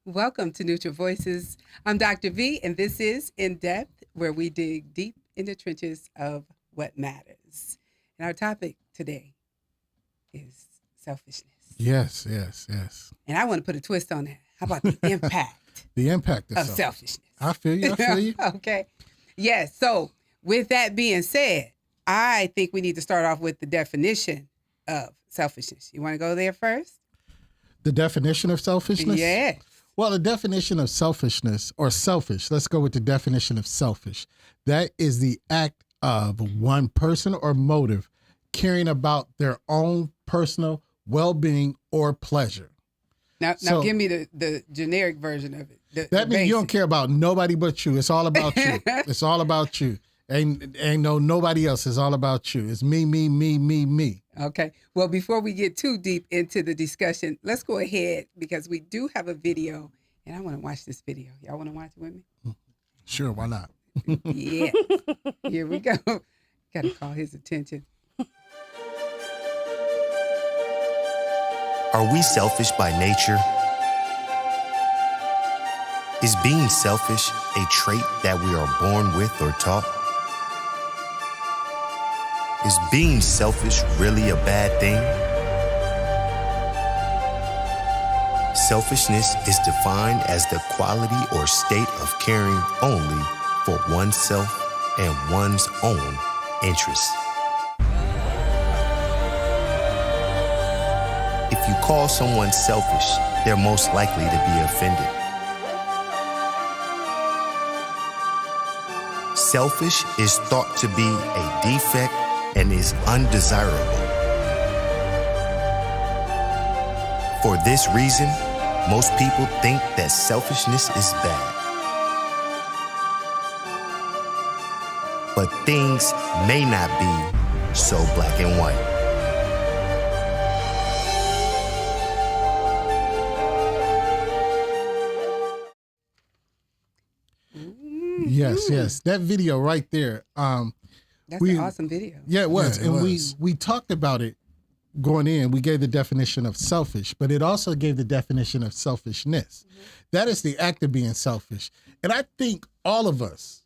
Welcome to Neutral Voices. I'm Dr. V, and this is In Depth, where we dig deep in the trenches of what matters. And our topic today is selfishness. Yes. And I want to put a twist on that. How about the impact The impact of selfishness? I feel you. Okay. Yes. So, with that being said, I think we need to start off with the definition of selfishness. You want to go there first? The definition of selfishness? Yeah. Well, the definition of selfishness or selfish, let's go with the definition of selfish. That is the act of one person or motive caring about their own personal well-being or pleasure. Now give me the generic version of it. That means you don't care about nobody but you. It's all about you. It's all about you. Ain't nobody else. It's all about you. It's me. Okay. Well, before we get too deep into the discussion, let's go ahead because we do have a video, and I want to watch this video. Y'all want to watch it with me? Sure, why not? Yeah. Here we go. Got to call his attention. Are we selfish by nature? Is being selfish a trait that we are born with or taught? Is being selfish really a bad thing? Selfishness is defined as the quality or state of caring only for oneself and one's own interests. If you call someone selfish, they're most likely to be offended. Selfish is thought to be a defect and is undesirable. For this reason, most people think that selfishness is bad. But things may not be so black and white. Yes. That video right there. That's an awesome video. Yeah, it was. Yeah, it was. We talked about it going in. We gave the definition of selfish, but it also gave the definition of selfishness. Mm-hmm. That is the act of being selfish. And I think all of us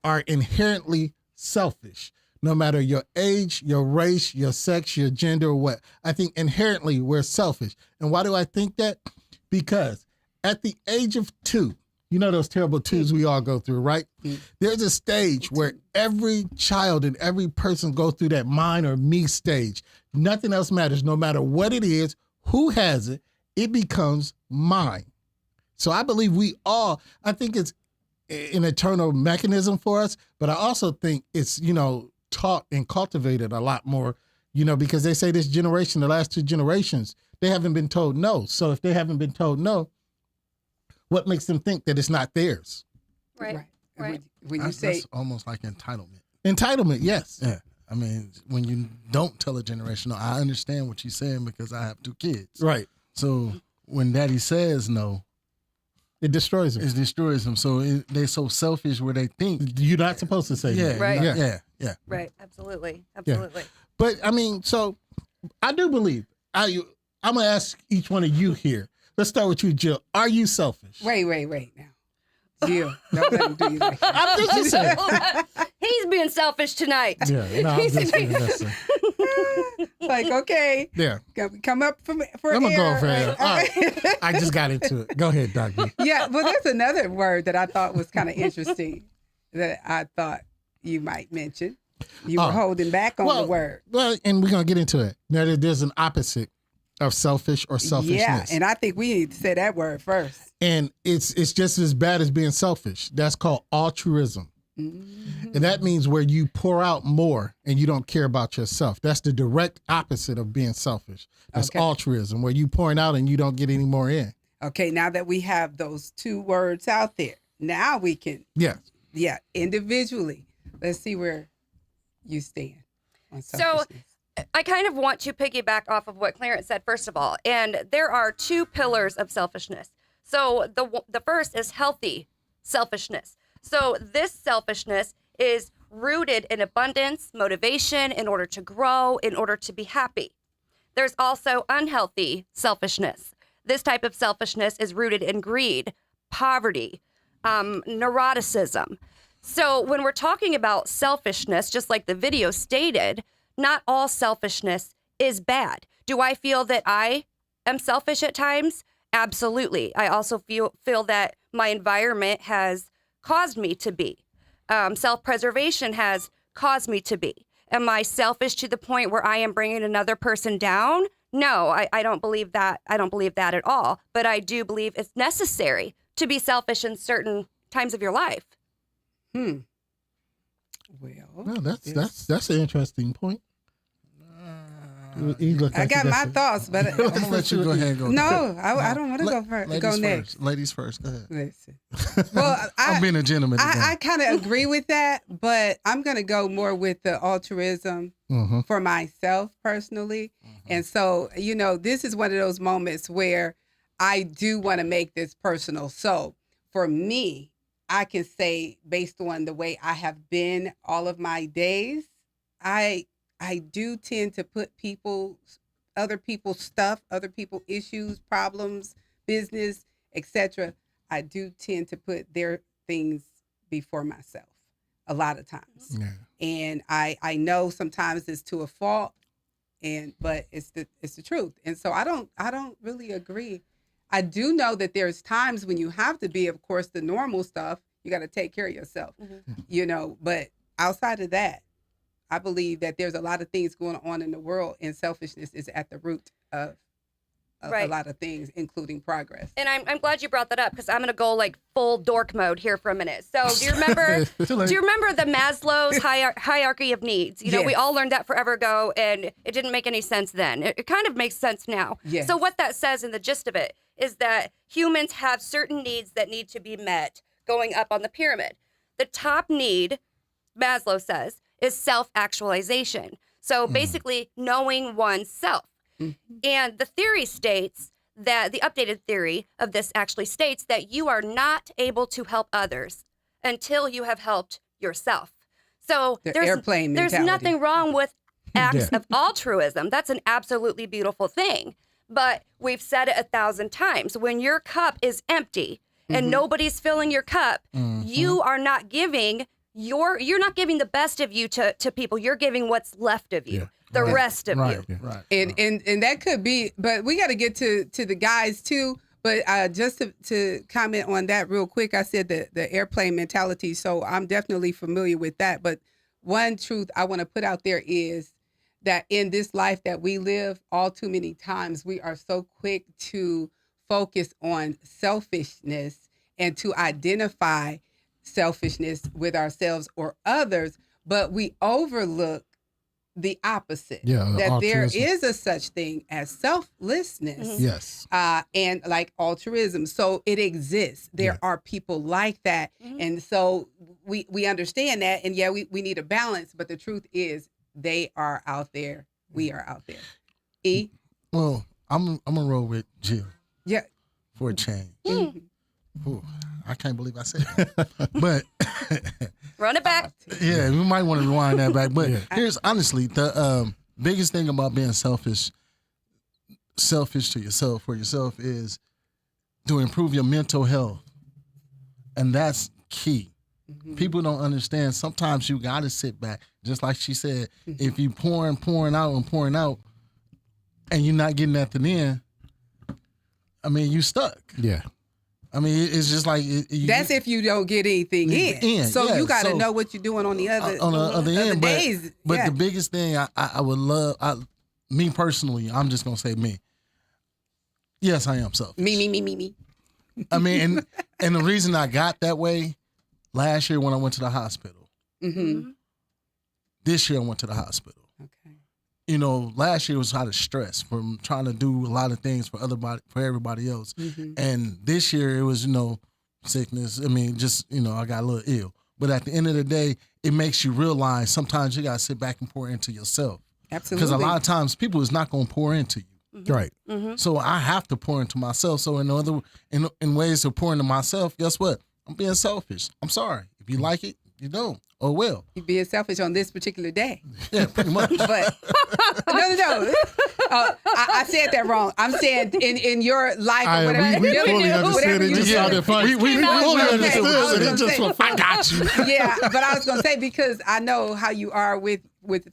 are inherently selfish, no matter your age, your race, your sex, your gender, or what. I think inherently we're selfish. And why do I think that? Because at the age of 2, you know those terrible 2s we all go through, right? Mm-hmm. There's a stage where every child and every person goes through that mine or me stage. Nothing else matters. No matter what it is, who has it, it becomes mine. So I believe I think it's an eternal mechanism for us, but I also think it's, taught and cultivated a lot more, because they say this generation, the last 2 generations, they haven't been told no. So if they haven't been told no, what makes them think that it's not theirs? Right. When you say that's almost like entitlement. Entitlement, yes. Yeah. I mean, when you don't tell a generation no, I understand what you're saying because I have 2 kids. Right. So when daddy says no, it destroys them. it destroys them. So they're so selfish where they think. You're not supposed to say Yeah. no. Right. Yeah. Right. Absolutely. But I mean, so I do believe, I'm going to ask each one of you here. Let's start with you, Jill. Are you selfish? Wait now. Jill, don't let him do you like that. I'm just saying. He's being selfish tonight. Yeah, no, I'm just being messing. Like, okay. Yeah. Come up for I'm going to go air. for it. All right. I just got into it. Go ahead, Dr. Yeah, well, there's another word that I thought was kind of interesting that I thought you might mention. You were holding back on the word. Well, and we're going to get into it. Now, there's an opposite of selfish or selfishness. Yeah, and I think we need to say that word first. And it's just as bad as being selfish. That's called altruism. Mm-hmm. And that means where you pour out more and you don't care about yourself. That's the direct opposite of being selfish. That's altruism, where you pouring out and you don't get any more in. Okay, now that we have those 2 words out there, now we can, individually, let's see where you stand on selfishness. So I kind of want to piggyback off of what Clarence said, first of all. And there are 2 pillars of selfishness. So the first is healthy selfishness. So this selfishness is rooted in abundance, motivation, in order to grow, in order to be happy. There's also unhealthy selfishness. This type of selfishness is rooted in greed, poverty, neuroticism. So when we're talking about selfishness, just like the video stated, not all selfishness is bad. Do I feel that I am selfish at times? Absolutely. I also feel that my environment has caused me to be. Self-preservation has caused me to be. Am I selfish to the point where I am bringing another person down? No, I don't believe that. I don't believe that at all. But I do believe it's necessary to be selfish in certain times of your life. Well, Well, that's an interesting point. I got my thoughts, but I'm gonna let you go ahead and go. no, I don't want to go first. Go next. Ladies first. Go ahead. Listen. Well, I'm being a gentleman. I kind of agree with that, but I'm going to go more with the altruism for myself personally. And so, this is one of those moments where I do want to make this personal. So for me, I can say based on the way I have been all of my days, I do tend to put other people's stuff, other people's issues, problems, business, etc. I do tend to put their things before myself a lot of times. Yeah. And I know sometimes it's to a fault, but it's the truth. And so I don't really agree. I do know that there's times when you have to be, of course, the normal stuff. You got to take care of yourself, but outside of that, I believe that there's a lot of things going on in the world, and selfishness is at the root of a lot of things, including progress. And I'm glad you brought that up because I'm going to go like full dork mode here for a minute. So do you remember the Maslow's hierarchy of needs? We Yes. all learned that forever ago, and it didn't make any sense then. It kind of makes sense now. Yes. So what that says in the gist of it is that humans have certain needs that need to be met going up on the pyramid. The top need, Maslow says, is self-actualization. So basically knowing oneself. And the theory states that the updated theory of this actually states that you are not able to help others until you have helped yourself. So The airplane there's mentality. nothing wrong with acts of altruism. That's an absolutely beautiful thing. But we've said it 1,000 times. When your cup is empty and nobody's filling your cup, you are not giving you're not giving the best of you to people. You're giving what's left of you, the rest of you. Right. And that could be, but we got to get to the guys too. But just to comment on that real quick, I said the airplane mentality. So I'm definitely familiar with that. But one truth I want to put out there is that in this life that we live, all too many times we are so quick to focus on selfishness and to identify selfishness with ourselves or others, but we overlook the opposite. Yeah, that there altruism. is a such thing as selflessness. Yes. And like altruism. So it exists. There are people like that. And so we understand that. And we need a balance. But the truth is they are out there. We are out there. E? Well, I'm gonna roll with Jill Yeah. for a change. Ooh, I can't believe I said that. But Run it back. yeah, we might want to rewind that back. But here's honestly the biggest thing about being selfish to yourself for yourself is to improve your mental health, and that's key. People don't understand. Sometimes you got to sit back, just like she said. If you pouring out, and you're not getting nothing in, I mean, you stuck. Yeah. I mean, it's just like That's if you don't get anything in. So yeah, you got to so- know what you're doing on the other end. days. But the biggest thing I would love, me personally, I'm just gonna say me. Yes, I am selfish. Me. I mean, and the reason I got that way last year when I went to the hospital. This year I went to the hospital. Okay. Last year was out of stress from trying to do a lot of things for everybody else. And this year it was, sickness. I mean, just, I got a little ill. But at the end of the day, it makes you realize sometimes you got to sit back and pour into yourself. Absolutely. Because a lot of times people is not going to pour into you. Right. So I have to pour into myself. So in ways of pouring into myself, guess what? I'm being selfish. I'm sorry. If you like it, You don't. Oh well. You being selfish on this particular day. Yeah, pretty much. But no. I said that wrong. I'm saying in your life or whatever. we whatever fully you- understood whatever it. you Just do. sounded funny. We fully Okay, understood I was it. gonna It just say- was, I got you. Yeah, but I was gonna say because I know how you are with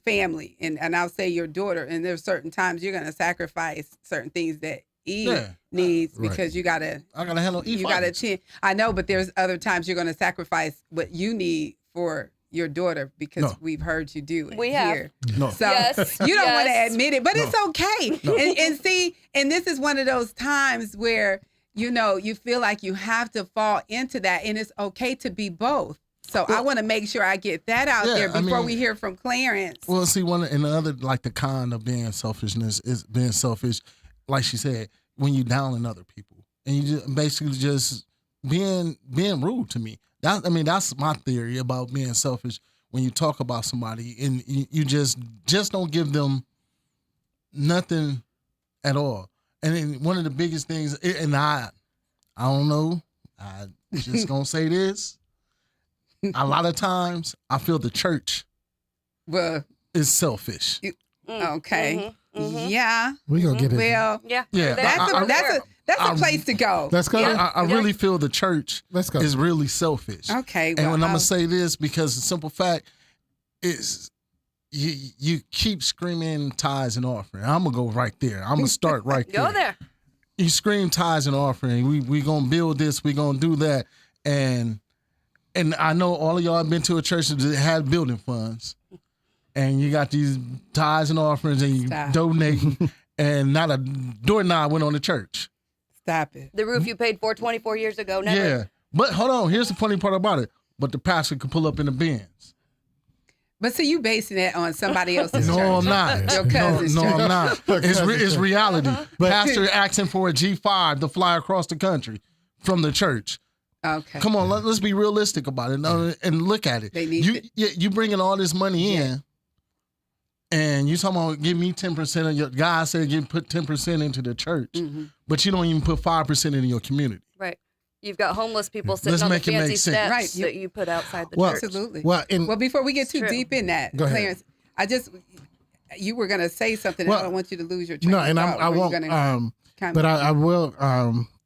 family, and I'll say your daughter, and there's certain times you're gonna sacrifice certain things that Eve needs Right. because you gotta I gotta handle you gotta attend. I know, but there's other times you're gonna sacrifice what you need for your daughter because No. we've heard you do it We have. here. No. So Yes, you don't want to yes. admit it, but it's okay. And see, and this is one of those times where you feel like you have to fall into that, and it's okay to be both. So I want to make sure I get that out Yeah, there I before mean- we hear from Clarence. Well, see, one and the other, like the con of being selfishness is being selfish. Like she said, when you down on other people and you just basically just being rude to me. That's my theory about being selfish. When you talk about somebody and you just don't give them nothing at all. And then one of the biggest things, and I don't know, I just gonna say this. A lot of times, I feel the church Well, is selfish. okay, Mhm. yeah. We gonna get it. Well, Yeah. Yeah, that's a place to go. Let's go. Yeah. I really feel the church Let's go. is really selfish. Okay, And well, when I'm I'll- gonna say this, because the simple fact is, you keep screaming tithes and offering. I'm gonna go right there. I'm gonna start right there. Go there. You scream tithes and offering. We gonna build this. We gonna do that. And I know all of y'all have been to a church that had building funds, and you got these tithes and offerings, and you Stop. donating, and not a doorknob went on the church. Stop it. The roof you paid for 24 years ago. Never. Yeah, but hold on. Here's the funny part about it. But the pastor could pull up in the Benz. But see, you basing that on somebody else's No, church. I'm not. Your cousin's no, church. I'm not. It's reality. But- Pastor asking for a G5 to fly across the country from the church. Okay. Come on, let's be realistic about it and look at it. They need You bringing all this money in, and you talking about give me 10% of your. God said you put 10% into the church, Mm-hmm. but you don't even put 5% in your community. Right. You've got homeless people sitting Let's on the make it make fancy sense. steps Right. that you put outside the Well, church. Absolutely. Well, Well, before we get too true. deep in that, Go ahead. Clarence, you were going to say something. Well, I don't want you to lose your train no, of and thought. I Were you won't. gonna kind But of- I will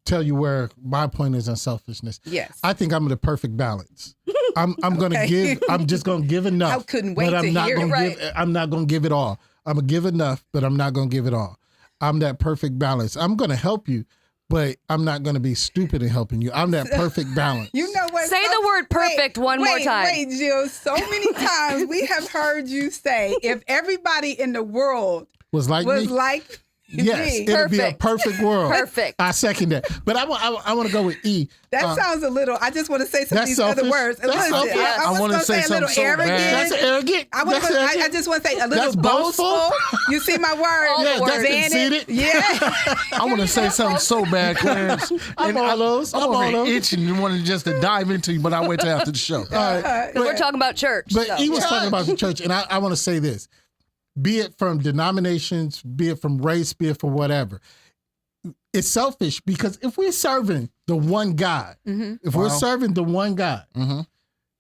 tell you where my point is on selfishness. Yes. I think I'm the perfect balance. I'm gonna Okay. give. I'm just gonna give enough. I couldn't wait but I'm to not hear it. gonna Right. give. I'm not gonna give it all. I'm gonna give enough, but I'm not gonna give it all. I'm that perfect balance. I'm gonna help you, but I'm not gonna be stupid in helping you. I'm that perfect balance. You know what? Say the word perfect one more time. Wait, Jill. So many times we have heard you say, if everybody in the world was like was me. like Yes, me, it'll be a Perfect. perfect world. Perfect. I second that. But I want to go with E. that sounds a little. I just want to say some of That's these other selfish. words. That's Listen, selfish. I I was wanna gonna say say a little something so arrogant. bad. That's arrogant. I That's arrogant. just want to say a little That's boastful. You see my word? All the Yeah, that's words. conceited. Yeah. I want to say something so bad, Clarence. I'm all those. I'm I'm all over those. here itching and wanting just to dive into you, but I wait till after the show. All right. We're talking about church. But so. he was talking about the church, and I want to say this: be it from denominations, be it from race, be it from whatever, it's selfish because if we're serving the one God, if we're Wow. serving the one God,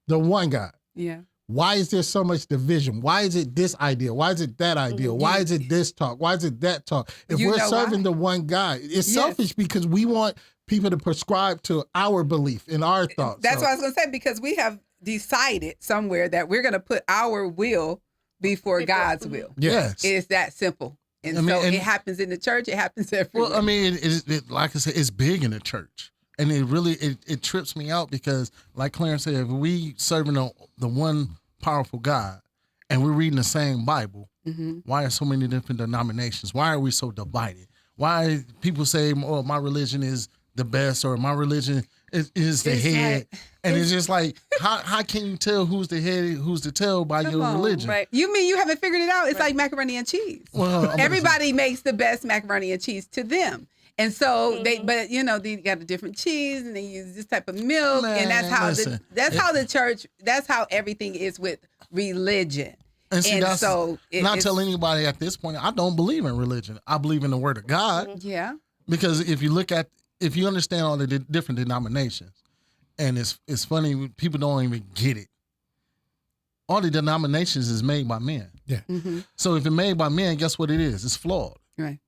the one God, Yeah. why is there so much division? Why is it this idea? Why is it that idea? Why is it this talk? Why is it that talk? If You we're know serving why? the one God, it's Yes. selfish because we want people to prescribe to our belief and our thoughts. That's So- what I was going to say because we have decided somewhere that we're going to put our will before God's will. Yes. It's that simple. And I mean, so and- it happens in the church. It happens everywhere. Well, I mean, like I said, it's big in the church, and it really it trips me out because, like Clarence said, if we serving the one powerful God, and we're reading the same Bible, why are so many different denominations? Why are we so divided? Why people say, "Oh, my religion is the best," or "My religion is the It's head," like- and it's just like, how can you tell who's the head, who's the tail by your on, religion? right. You mean you haven't figured it out? It's like macaroni and cheese. Well, I'm Everybody makes the best macaroni and cheese to them. And so they, but they got a different cheese and they use this type of milk, and that's Man, how listen. how the church, that's how everything is with religion. And see, And that's so not it's- tell anybody at this point. I don't believe in religion. I believe in the Word of God. Yeah, Because if you understand all the different denominations, and it's funny, people don't even get it. all the denominations is made by men. Yeah. So if it's made by men, guess what it is? It's flawed. Right.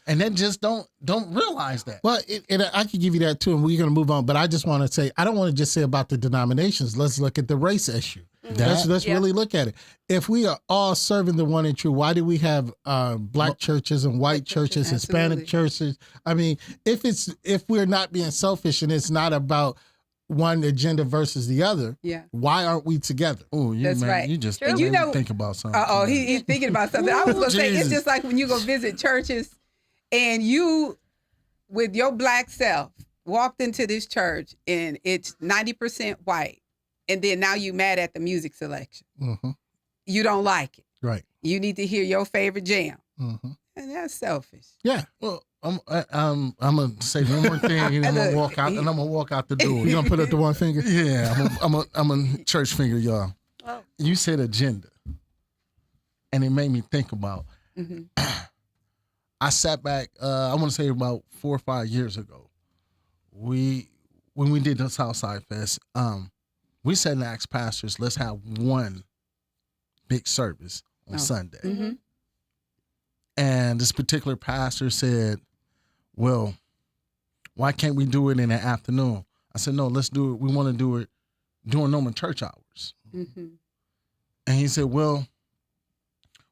And they just don't realize that. Well, I could give you that too, and we're going to move on. But I just want to say, I don't want to just say about the denominations. Let's look at the race issue. Let's really look at it. If we are all serving the one and true, why do we have black churches and white churches, Hispanic churches? I mean, if we're not being selfish and it's not about one agenda versus the other, why aren't we together? Oh, That's right. You just And you know, think about something. He's thinking about something. I was going to say, it's Jesus. just like when you go visit churches and you, with your black self, walked into this church and it's 90% white, and then now you mad at the music selection. Mm-hmm. You don't like it. Right. You need to hear your favorite jam. Mm-hmm. And that's selfish. Yeah. Well, I'm gonna say one more thing, and I'm gonna walk out. And I'm gonna walk out the door. You gonna put up the one finger? Yeah, I'm a church finger, y'all. Oh. You said agenda, and it made me think about. I sat back. I want to say about 4 or 5 years ago. When we did the Southside Fest, we said and asked pastors, let's have one big service on Sunday. Mm-hmm. And this particular pastor said, well, why can't we do it in the afternoon? I said, no, let's do it. We want to do it during normal church hours. Mm-hmm. And he said, well,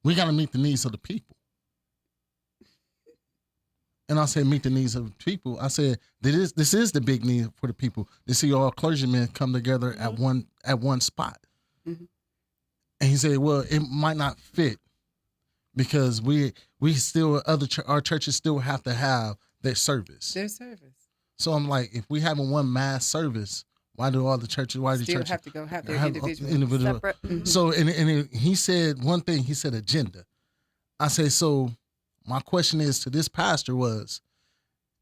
we got to meet the needs of the people. And I said, meet the needs of the people. I said, this is the big need for the people to see all clergymen come together at one spot. Mm-hmm. And he said, well, it might not fit because we still our churches still have to have their service. Their service. So I'm like, if we having one mass service, why do all the churches? Why do Still churches have to go have their individual. Separate. Mm-hmm. So and he said one thing. He said agenda. I say so. My question is to this pastor was,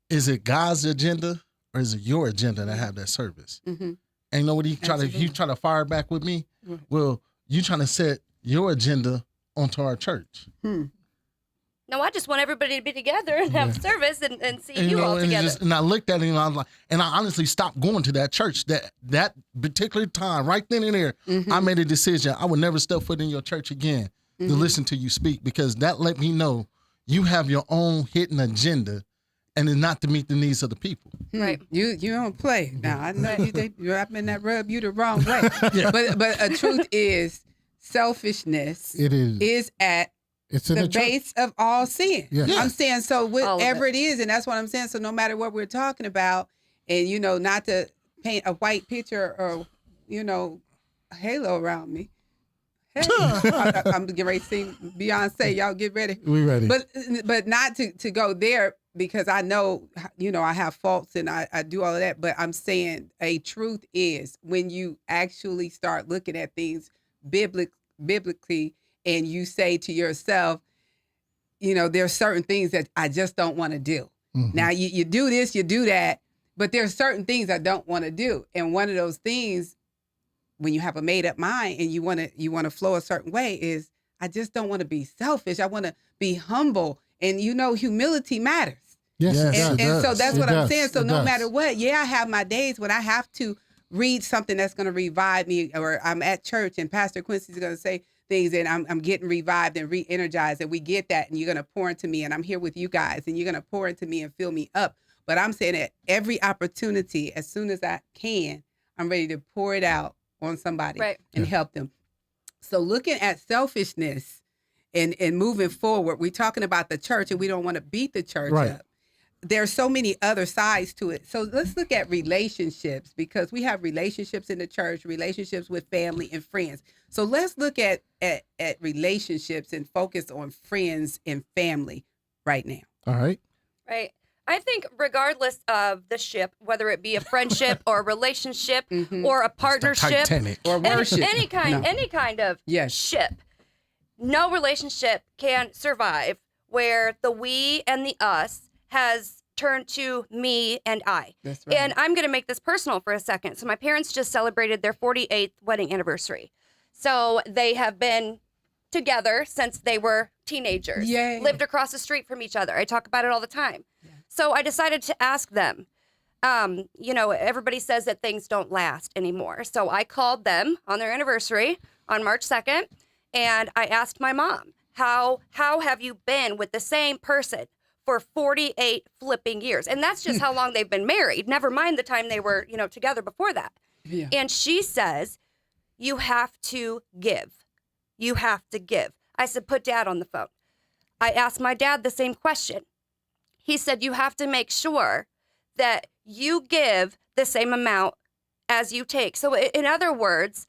is it God's agenda or is it your agenda to have that service? Mm-hmm. And you know what he try to fire back with me? Right. Well, you trying to set your agenda onto our church. No, I just want everybody to be together and have service and see And, you all and together. and I looked at it and I was like, and I honestly stopped going to that church that particular time, right then and there. I made a decision. I would never step foot in your church again to listen to you speak, because that let me know you have your own hidden agenda and it's not to meet the needs of the people. Right. You don't play. Now I know you're up in that rub you the wrong way. But a truth is selfishness It is. at It's in the the church. base of all sin. Yeah. I'm saying, so All of whatever it. it is, and that's what I'm saying. So no matter what we're talking about, and not to paint a white picture or a halo around me. Hey, I'm getting ready to sing Beyonce. Y'all get ready. We ready. But not to go there, because I know I have faults and I do all of that. But I'm saying a truth is when you actually start looking at things biblically, and you say to yourself, there's certain things that I just don't want to do. Mhm. Now you do this, you do that, but there's certain things I don't want to do. And one of those things, when you have a made up mind and you want to flow a certain way, is I just don't want to be selfish. I want to be humble, and humility matters. Yes, Yes. it And, does. and so that's It what I'm does. saying. So It no does. matter what, I have my days when I have to read something that's going to revive me, or I'm at church and Pastor Quincy's going to say things and I'm getting revived and re-energized, and we get that, and you're going to pour into me, and I'm here with you guys, and you're going to pour into me and fill me up. But I'm saying at every opportunity, as soon as I can, I'm ready to pour it out on somebody Right. and help them. So looking at selfishness and moving forward, we're talking about the church, and we don't want to beat the church Right. up. There's so many other sides to it. So let's look at relationships, because we have relationships in the church, relationships with family and friends. So let's look at relationships and focus on friends and family right now. All right. Right. I think regardless of the ship, whether it be a friendship or a relationship or a partnership, Titanic. Or worship. any kind of Yes. ship, no relationship can survive where the we and the us has turned to me and I. That's right. And I'm going to make this personal for a second. So my parents just celebrated their 48th wedding anniversary. So they have been together since they were teenagers. Yay. Lived across the street from each other. I talk about it all the time. So I decided to ask them, everybody says that things don't last anymore. So I called them on their anniversary on March 2nd, and I asked my mom, how have you been with the same person for 48 flipping years? And that's just how long they've been married. Never mind the time they were, together before that. Yeah. And she says, you have to give. You have to give. I said, put Dad on the phone. I asked my dad the same question. He said, you have to make sure that you give the same amount as you take. So in other words,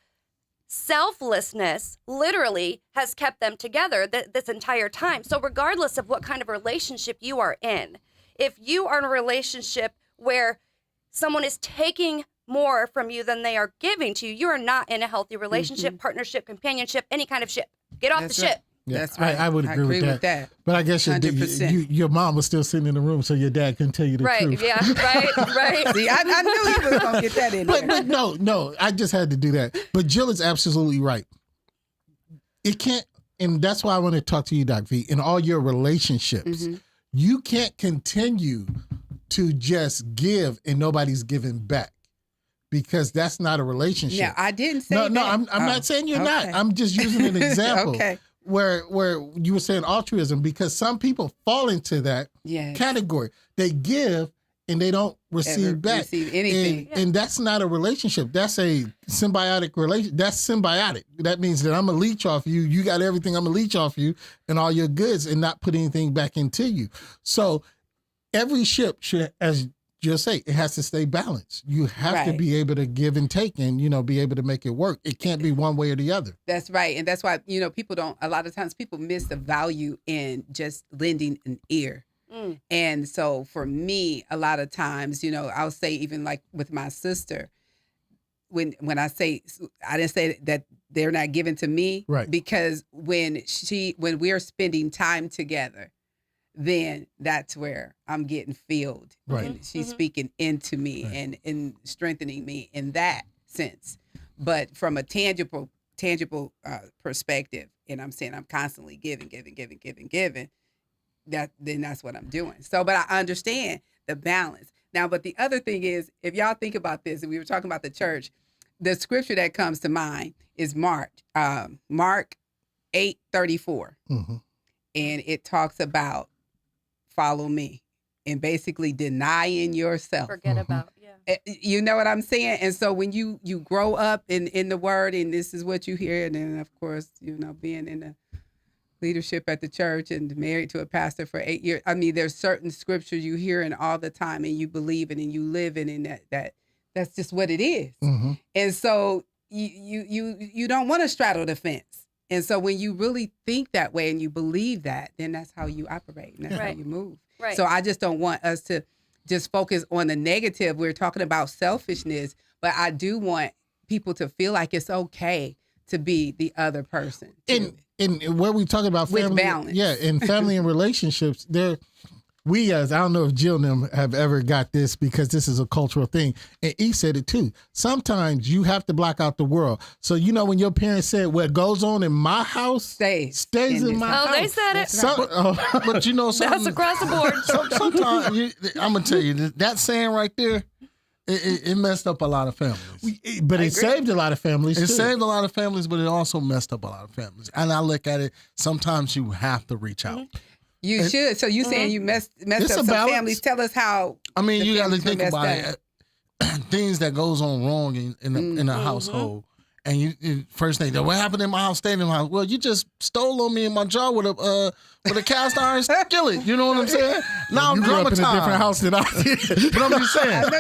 selflessness literally has kept them together this entire time. So regardless of what kind of relationship you are in, if you are in a relationship where someone is taking more from you than they are giving to you, you are not in a healthy relationship, partnership, companionship, any kind of ship. Get off That's the right. ship. Yeah, That's right. I would agree with that. But I guess 100%. your mom was still sitting in the room, so your dad couldn't tell you the Right, truth. yeah, right. See, I knew he was going to get that in there. But no, I just had to do that. But Jill is absolutely right. It can't, and that's why I want to talk to you, Doc V. In all your relationships, you can't continue to just give and nobody's giving back, because that's not a relationship. Yeah, I didn't say that. No, I'm not saying you're not. okay. I'm just using an example. Okay. Where you were saying altruism, because some people fall into that Yes. category. They give and they don't receive Ever back. receive anything. And that's not a relationship. That's a symbiotic relation. That's symbiotic. That means that I'm going to leech off you. You got everything. I'm going to leech off you and all your goods and not put anything back into you. So every ship should, as you'll say, it has to stay balanced. You have to Right. be able to give and take and, be able to make it work. It can't be one way or the other. That's right. And that's why, people don't, a lot of times people miss the value in just lending an ear. And so for me, a lot of times, I'll say even like with my sister, when I say, I didn't say that they're not giving to me, Right. because when we're spending time together, then that's where I'm getting filled. Right. And she's speaking into me and strengthening me in that sense. But from a tangible perspective, and I'm saying I'm constantly giving, then that's what I'm doing. So, but I understand the balance. Now, but the other thing is, if y'all think about this, and we were talking about the church, the scripture that comes to mind is Mark 8:34. And it talks about follow me, and basically denying yourself. Forget about, You know what I'm saying? And so when you grow up in the word, and this is what you hear, and then of course, being in the leadership at the church and married to a pastor for 8 years. I mean, there's certain scriptures you hear in all the time, and you believe in, and you live in, and that's just what it is. And so you don't want to straddle the fence. And so when you really think that way and you believe that, then that's how you operate and that's how you move. Right. So I just don't want us to just focus on the negative. We're talking about selfishness, but I do want people to feel like it's okay to be the other person. And where we talking about With family, balance. yeah, in family and relationships, I don't know if Jill and them have ever got this, because this is a cultural thing. And E said it too. Sometimes you have to block out the world. So, when your parents said, what goes on in my house stays in my house. Oh, they said it. But you know something? That's across the board. Sometimes, I'm going to tell you, that saying right there, it messed up a lot of families. But it saved a lot of families, It too. saved a lot of families, but it also messed up a lot of families. And I look at it, sometimes you have to reach out. You should. So you saying you messed It's up a some balance. families. Tell us how. I mean, the you got to families were think messed about up. it. Things that goes on wrong in a household. And you first thing, what happened in my house stayed in my house. Well, you just stole on me in my jaw with a cast iron skillet. You know what I'm saying? Now You I'm grew up in a different traumatized. house than I did. But I'm just saying. I know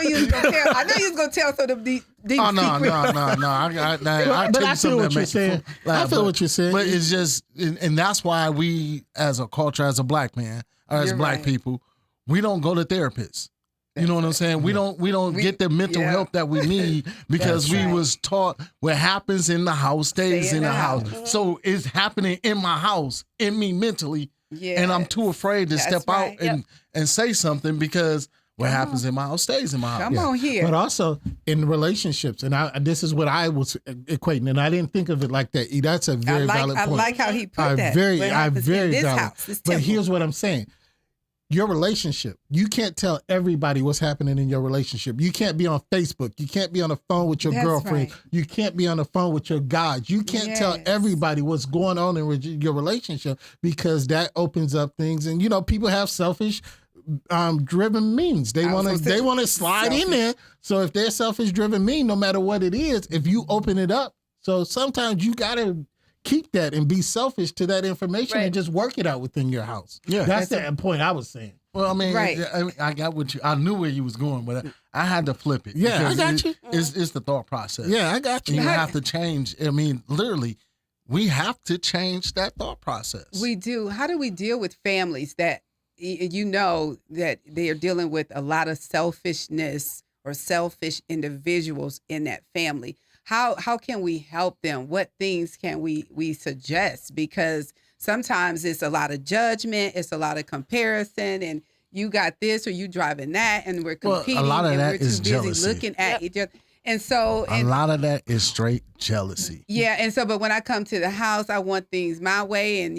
you was gonna tell some of the deep Oh no! secrets. I But tell I you something feel what that you're makes you saying. laugh, I feel what you're saying. But it's just, and that's why we, as a culture, as a black man, or as You're black right. people, we don't go to therapists. You know what I'm saying? We don't get the mental yeah. help that we need because That's we right. was taught what happens in the house stays in the house. So it's happening in my house, in me mentally, and I'm too afraid to That's step right. out and say something because what happens in my house stays in my house. Come on here. But also in relationships, and this is what I was equating, and I didn't think of it like that. That's a very valid point. I like how he put I that. very What happens in this valid. house is But temple. here's what I'm saying: your relationship. You can't tell everybody what's happening in your relationship. You can't be on Facebook. You can't be on the phone with your That's girlfriend. right. You can't be on the phone with your guys. You can't tell Yes. everybody what's going on in your relationship, because that opens up things. And people have selfish driven means. They I was want to gonna say, they want to slide in there. So if they're selfish driven mean, no matter what it is, if you open it up, so sometimes you gotta keep that and be selfish to that information Right. and just work it out within your house. Yeah. That's the point I was saying. Well, I mean, Right. I got what you. I knew where you was going, but I had to flip it. Yeah, I because got you. It's the thought process. Yeah, I got And you. you have to change. I mean, literally, we have to change that thought process. We do. How do we deal with families that that they are dealing with a lot of selfishness or selfish individuals in that family? How can we help them? What things can we suggest? Because sometimes it's a lot of judgment, it's a lot of comparison, and you got this or you driving that, and we're Well, a competing, lot of and that we're too is busy jealousy. looking at Yep. each other. And so, A lot of that is straight jealousy. yeah, and so, but when I come to the house, I want things my way, and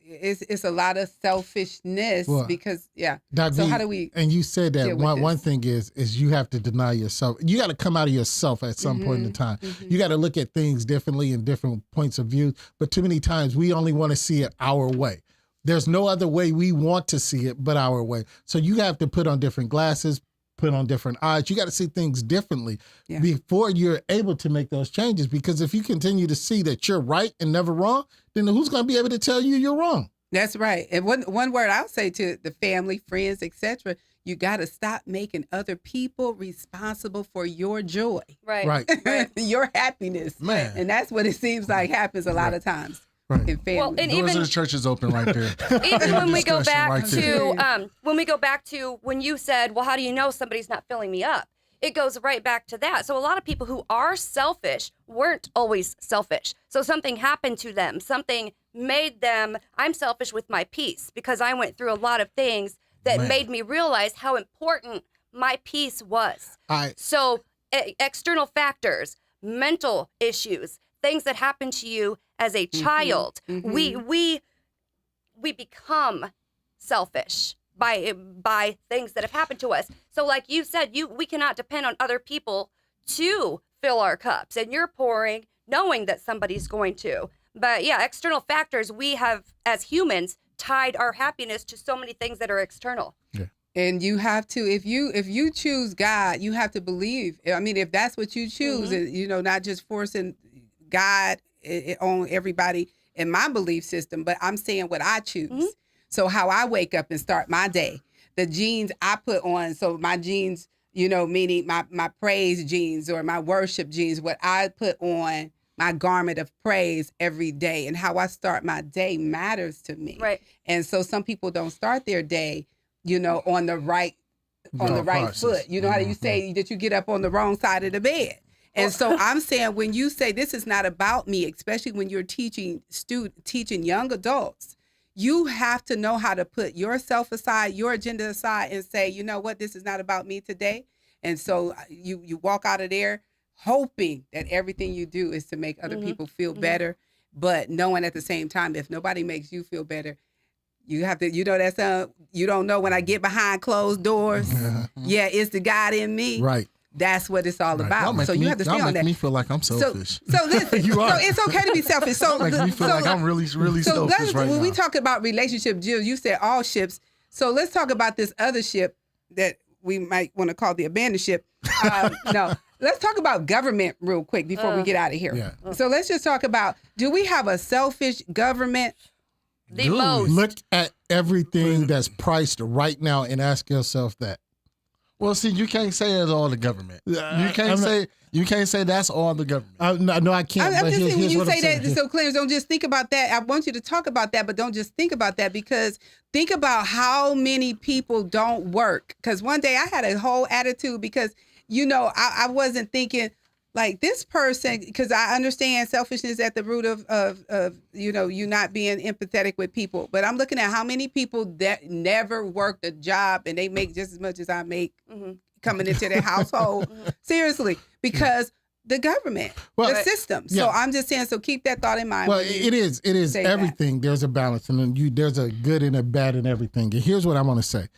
it's a lot of selfishness Well, because Doc So V, how do we And you said that deal with one this? thing is you have to deny yourself. You got to come out of yourself at some point in time. You got to look at things differently in different points of view. But too many times we only want to see it our way. There's no other way we want to see it but our way. So you have to put on different glasses, put on different eyes. You got to see things differently Yeah. before you're able to make those changes. Because if you continue to see that you're right and never wrong, then who's going to be able to tell you you're wrong? That's right. And one word I'll say to the family, friends, etc. You got to stop making other people responsible for your joy, Right. Right. your happiness, Man. And that's what it seems like happens a lot of times Right. in families. Well, and Doors even of the church is open right there. even when we go Discussion back right there. to when you said, well, how do you know somebody's not filling me up? It goes right back to that. So a lot of people who are selfish weren't always selfish. So something happened to them. Something made them, I'm selfish with my peace because I went through a lot of things that Man. made me realize how important my peace was. I So external factors, mental issues, things that happen to you as a child, we become selfish by things that have happened to us. So like you said, we cannot depend on other people to fill our cups, and you're pouring knowing that somebody's going to. But yeah, external factors, we have as humans tied our happiness to so many things that are external. And you have to, if you choose God, you have to believe. I mean, if that's what you choose, and not just forcing God on everybody in my belief system, but I'm saying what I choose. So how I wake up and start my day, the jeans I put on. So my jeans, meaning my praise jeans or my worship jeans, what I put on, my garment of praise every day, and how I start my day matters to me. Right. And so some people don't start their day, on the right process. foot. You know how you say that you get up on the wrong side of the bed. And so I'm saying when you say this is not about me, especially when you're teaching young adults, you have to know how to put yourself aside, your agenda aside, and say, you know what, this is not about me today. And so you walk out of there hoping that everything you do is to make other people feel better, but knowing at the same time, if nobody makes you feel better, you have to, that's you don't know when I get behind closed doors. Yeah, it's the God in me. right. That's what it's all Y'all about. make So me, you have to stay y'all on make that. me feel like I'm So selfish. listen, You are. so it's okay to be selfish. So Make me feel like I'm really, really so selfish right when now. we talk about relationship, Jill, you said all ships. So let's talk about this other ship that we might want to call the abandoned ship. No, let's talk about government real quick before we get out of here. Yeah. So let's just talk about, do we have a selfish government? The Dude, most. Look at everything that's priced right now and ask yourself that. Well, see, you can't say it's all the government. You I'm can't say that's all the government. No, I can't. I'm but just saying, when here's you what I'm say saying. that, so Clarence, don't just think about that. I want you to talk about that, but don't just think about that, because think about how many people don't work. Because one day I had a whole attitude because, I wasn't thinking like this person, because I understand selfishness at the root of you not being empathetic with people. But I'm looking at how many people that never worked a job and they make just as much as I make coming into their household. Seriously, because the government, Well, the system. yeah. So I'm just saying, so keep that thought in mind. Well, when you it is say that. everything. There's a balance, and then there's a good and a bad in everything. And here's what I want to say.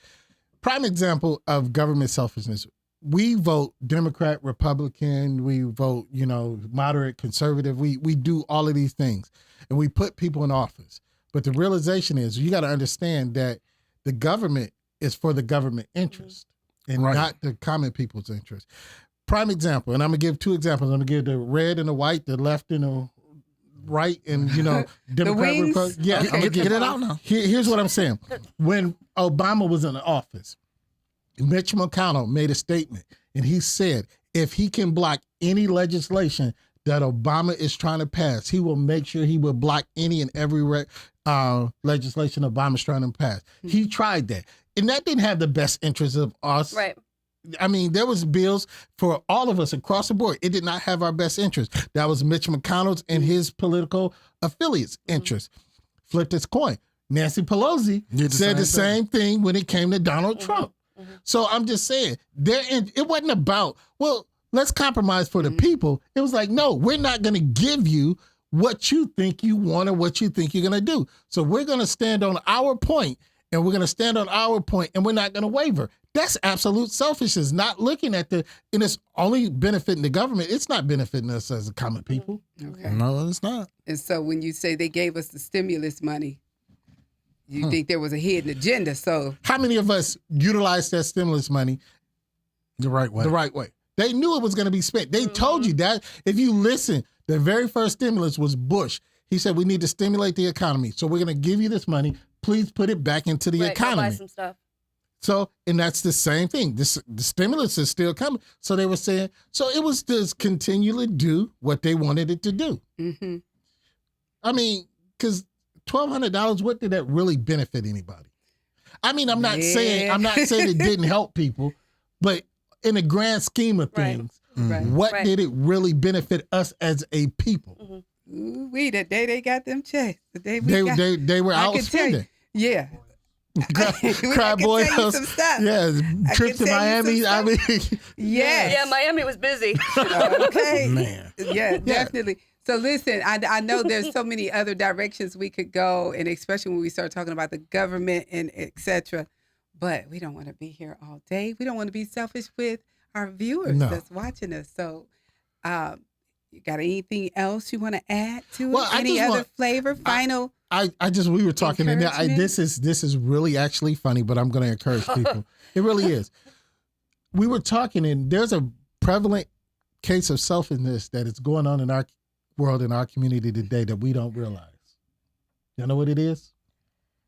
Prime example of government selfishness. We vote Democrat, Republican, we vote, moderate, conservative. We do all of these things, and we put people in office. But the realization is you got to understand that the government is for the government interest and Right. not the common people's interest. Prime example, and I'm going to give two examples. I'm going to give the red and the white, the left and the right, and, Democrat, wings? Republican. Yeah, Okay, I'm gonna Get it out now. Here's what I'm saying. When Obama was in office, Mitch McConnell made a statement, and he said if he can block any legislation that Obama is trying to pass, he will make sure he will block any and every legislation Obama's trying to pass. He tried that, and that didn't have the best interest of us. Right. I mean, there was bills for all of us across the board. It did not have our best interest. That was Mitch McConnell's and his political affiliates' interest. Flip this coin. Nancy Pelosi Did the said the same same thing when it came to Donald Trump. So I'm just saying, it wasn't about, well, let's compromise for the people. It was like, no, we're not going to give you what you think you want or what you think you're going to do. So we're going to stand on our point, and we're going to stand on our point, and we're not going to waver. That's absolute selfishness, not looking at and it's only benefiting the government. It's not benefiting us as a common people. Okay. No, it's not. And so when you say they gave us the stimulus money, you think there was a hidden agenda. So How many of us utilized that stimulus money The right way. the right way? They knew it was going to be spent. They told you that. If you listen, the very first stimulus was Bush. He said, we need to stimulate the economy. So we're going to give you this money. Please put it back into the Right, go buy economy. some stuff. So, and that's the same thing. The stimulus is still coming. So they were saying, so it was to continually do what they wanted it to do. hmm I mean, because $1,200, what did that really benefit anybody? I mean, I'm not saying it didn't help people, but in the grand scheme of Right. things, right. what Right. did it really benefit us as a people? Ooh, the day they got them checks, the day we They got, they were I out can tell you. spending. Yeah. Crab I boy can tell you house. some stuff. Yeah, I trips can to tell you Miami. some I mean, Yes. Yeah, Miami was busy. Okay. Man. Yeah, definitely. So listen, I know there's so many other directions we could go, and especially when we start talking about the government and et cetera. But we don't want to be here all day. We don't want to be selfish with our viewers No. that's watching us. So, you got anything else you want to add to Well, it? I Any just other want- flavor? Final? we were talking, and Encouragement? this is really actually funny, but I'm going to encourage people. It really is. We were talking, and there's a prevalent case of selfishness that is going on in our world, in our community today that we don't realize. You know what it is?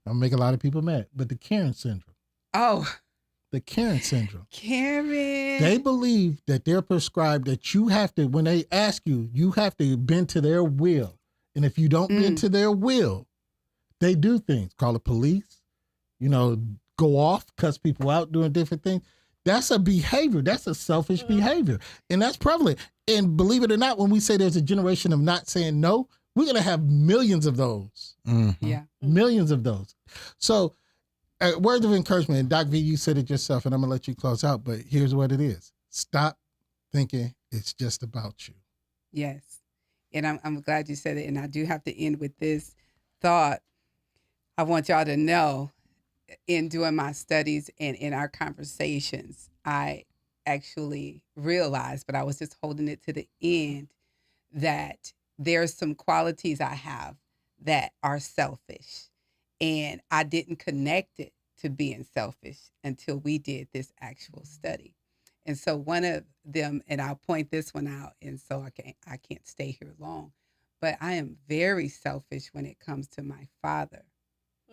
I'm make a lot of people mad, but the Karen syndrome. Oh, The Karen syndrome. Karen. They believe that they're prescribed that you have to, when they ask you, you have to bend to their will. And if you don't bend to their will, they do things. Call the police, go off, cuss people out, doing different things. That's a behavior. That's a selfish behavior. And that's prevalent. And believe it or not, when we say there's a generation of not saying no, we're going to have millions of those. Yeah. Millions of those. So, words of encouragement, and Doc V, you said it yourself, and I'm going to let you close out, but here's what it is. Stop thinking it's just about you. Yes. And I'm glad you said it. And I do have to end with this thought. I want y'all to know, in doing my studies and in our conversations, I actually realized, but I was just holding it to the end, that there's some qualities I have that are selfish. And I didn't connect it to being selfish until we did this actual study. And so one of them, and I'll point this one out, and so I can't stay here long, but I am very selfish when it comes to my father.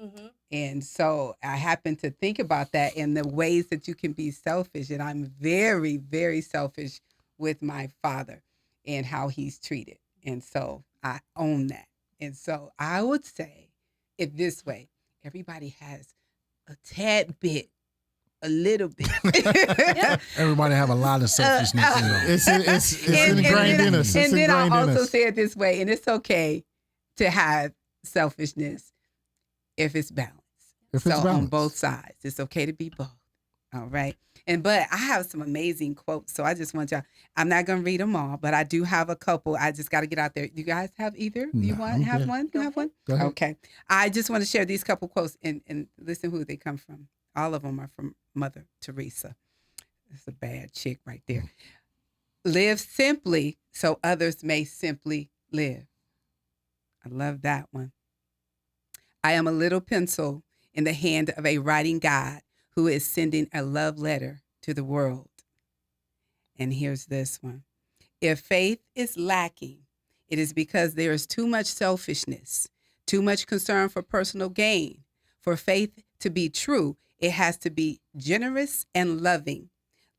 Mm-hmm. And so I happen to think about that in the ways that you can be selfish. And I'm very, very selfish with my father and how he's treated. And so I own that. And so I would say it this way: everybody has a tad bit, a little bit. Everybody have a lot of selfishness in them. It's ingrained in us. It's And then I ingrained in also us. say it this way, and it's okay to have selfishness if it's balanced. If it's On balanced. both sides. It's okay to be both. All right. But I have some amazing quotes. So I just want y'all, I'm not going to read them all, but I do have a couple. I just got to get out there. You guys have either? You No, want I'm have good. one? You have one? Go ahead. Okay. I just want to share these couple quotes and listen who they come from. All of them are from Mother Teresa. It's a bad chick right there. Live simply so others may simply live. I love that one. I am a little pencil in the hand of a writing God who is sending a love letter to the world. And here's this one. If faith is lacking, it is because there is too much selfishness, too much concern for personal gain. For faith to be true, it has to be generous and loving.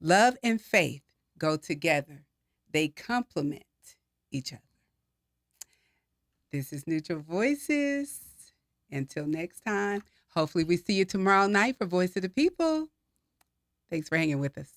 Love and faith go together. They complement each other. This is Neutral Voices. Until next time, hopefully we see you tomorrow night for Voice of the People. Thanks for hanging with us.